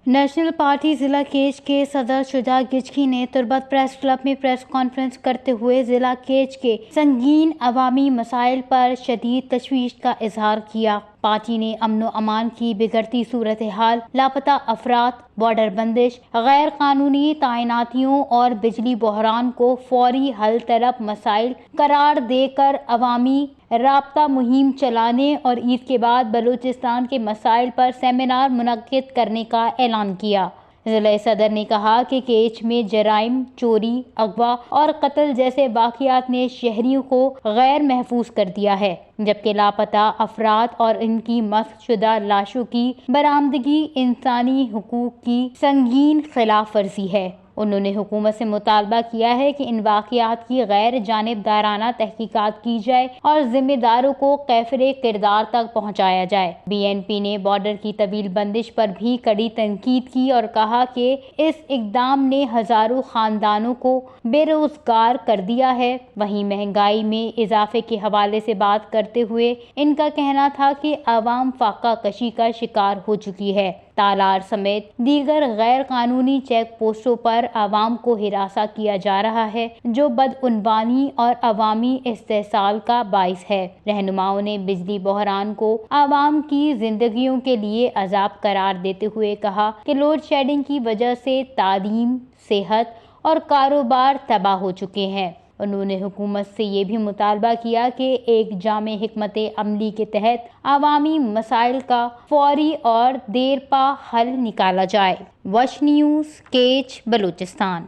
National party जिला cage के सदर शुजा गिचकी ने तुर्बत प्रेस क्लब में प्रेस कॉन्फ्रेंस करते हुए जिला केज के संगीन अवामी मसाइल पर शदीद तशवीश का इजहार किया। पार्टी ने अमनो अमान की बिगड़ती सूरत हाल, लापता अफराद, बॉर्डर बंदिश, गैर कानूनी तैनातियों और बिजली बहरान को फौरी हल तलब मसाइल करार देकर अवामी राब्ता मुहिम चलाने और ईद के बाद बलूचिस्तान के मसाइल पर सेमिनार मुनक्किद करने का ऐलान किया। जिला सदर ने कहा कि केच में जराइम, चोरी, अगवा और कत्ल जैसे वाक़ियात ने शहरियों को गैर महफूज कर दिया है, जबकि लापता अफराद और इनकी मस्क शुदा लाशों की बरामदगी इंसानी हुकूक की संगीन खिलाफ वर्जी है। उन्होंने हुकूमत से मुतालबा किया है कि इन वाक़ियात की गैर जानिबदाराना तहकीकात की जाए और जिम्मेदारों को कैफरे किरदार तक पहुँचाया जाए। BNP ने बॉर्डर की तवील बंदिश पर भी कड़ी तनकीद की और कहा कि इस इक़दाम ने हज़ारों खानदानों को बेरोजगार कर दिया है। वहीं महंगाई में इजाफे के हवाले से बात करते हुए इनका कहना था कि आवाम फाका कशी का शिकार हो चुकी है। तालार समेत दीगर गैर कानूनी चेक पोस्टों पर आवाम को हिरासा किया जा रहा है, जो बदउनवानी और अवामी इस्तेहसाल का बाइस है। रहनुमाओं ने बिजली बहरान को आवाम की जिंदगियों के लिए अजाब करार देते हुए कहा कि लोड शेडिंग की वजह से तालीम, सेहत और कारोबार तबाह हो चुके हैं। उन्होंने हुकूमत से ये भी मुतालबा किया कि एक जामे हिकमत अमली के तहत आवामी मसाइल का फौरी और देरपा हल निकाला जाए। वश न्यूज़, केच, बलूचिस्तान।